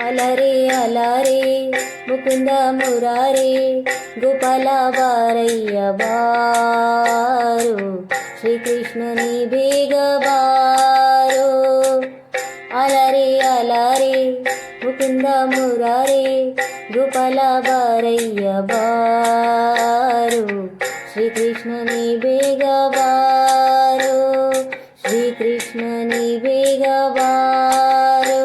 ಅಲರೆ ಅಲರೆ ಮುಕುಂದ ಮುರಾರೆ ಗೋಪಾಲ ಬಾರಯ್ಯ ಬಾರೋ ಶ್ರೀಕೃಷ್ಣನೇ ಬೇಗ ಬಾರೋ. ಅಲರೆ ಅಲರೆ ಮುಕುಂದ ಮುರಾರೆ ಗೋಪಾಲ ಬಾರಯ್ಯ ಬಾರೋ ಶ್ರೀಕೃಷ್ಣನೇ ಬೇಗ ಬಾರೋ ಶ್ರೀಕೃಷ್ಣನೇ ಬೇಗ ಬಾರೋ.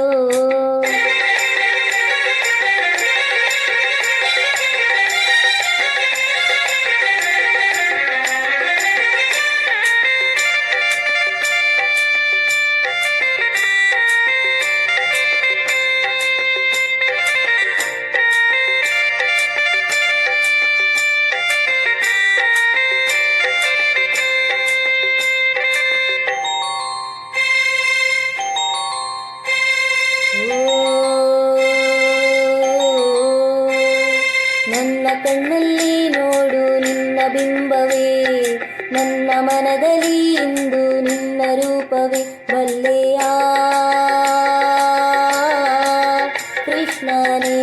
ನನ್ನ ಕಣ್ಣಲ್ಲಿ ನೋಡು ನಿನ್ನ ಬಿಂಬವೇ, ನನ್ನ ಮನದಲ್ಲಿ ಇಂದು ನಿನ್ನ ರೂಪವೇ. ಬಲ್ಲೆಯ ಕೃಷ್ಣನೇ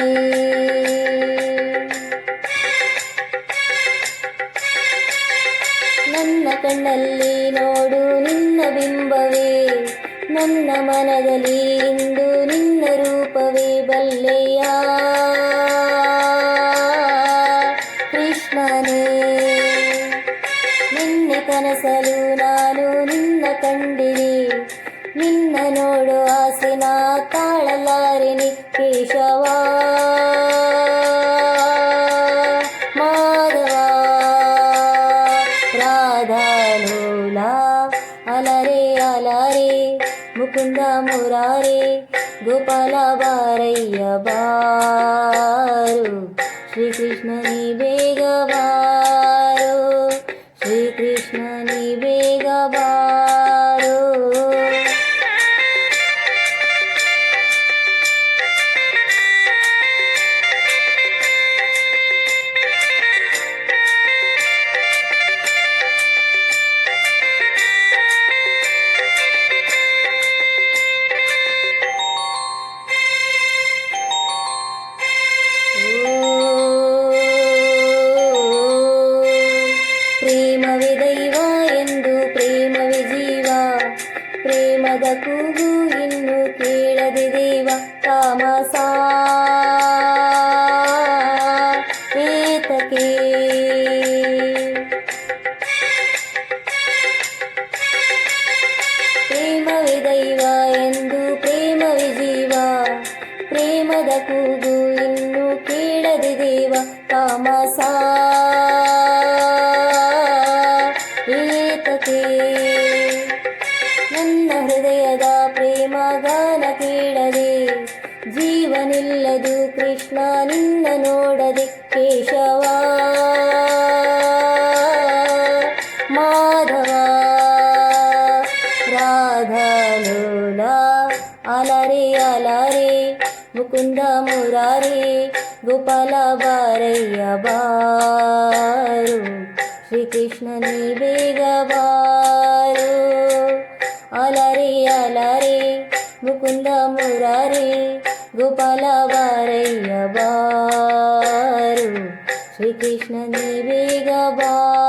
ನನ್ನ ಕಣ್ಣಲ್ಲಿ ನೋಡು ನಿನ್ನ ಬಿಂಬವೇ, ನನ್ನ ಮನದಲ್ಲಿ ಇಂದು ನಿನ್ನ ರೂಪವೇ. ಬಲ್ಲೆಯ ಕೃಷ್ಣನೇ ನಿನ್ನೆ ಕನಸಲು ನಾನು ನಿನ್ನ ಕಂಡಿನಿ, ನಿನ್ನ ನೋಡು ಆಸೆ ನಾ ತಾಳಲಾರೆನಿ. ಕೇಶವ ಮಾಧವ ರಾಧಾಲೋಲ ಅಲರೆ ಅಲರೆ ಮುಕುಂದ ಮುರಾರೆ ಗೋಪಾಲ ಬಾರಯ್ಯ ಬಾರೋ ಶ್ರೀಕೃಷ್ಣನೇ ಬೇಗ ಬಾರೋ ಶ್ರೀಕೃಷ್ಣನೇ ಬೇಗ ಬಾರೋ. ಪ್ರೇಮವೇ ದೈವ ಎಂದು ಪ್ರೇಮವೇ ಜೀವ, ಪ್ರೇಮದ ಕೂಗು ಇನ್ನು ಕೇಳದೆ ದೇವ. ತಾಮಸ ಏತಕೆ ಪ್ರೇಮವೇ ದೈವ ಎಂದು ಪ್ರೇಮವೇ ಜೀವ, ಪ್ರೇಮದ ಕೂಗು ಇನ್ನು ಕೇಳದೆ ದೇವ. ತಾಮಸ ಏತಕೆ ನನ್ನ ಹೃದಯದ ಪ್ರೇಮ ಗಾನ ಕೇಳದೆ, ಜೀವನಿಲ್ಲದು ಕೃಷ್ಣ ನಿನ್ನ ನೋಡದೆ. ಕೇಶವ ಮಾಧವ ರಾಧಾಲೋಲ ಅಲರೆ ಅಲರೆ ಮುಕುಂದ ಮುರಾರೆ ಗೋಪಾಲ ಬಾರಯ್ಯ ಬಾರೋ ಶ್ರೀಕೃಷ್ಣನೇ ಬೇಗ ಬಾರೋ. ಅಲರೆ ಅಲರೆ ಮುಕುಂದ ಮುರಾರೆ ಗೋಪಾಲ ಬಾರಯ್ಯ ಬಾರೋ ಶ್ರೀಕೃಷ್ಣನೇ ಬೇಗ ಬಾರೋ.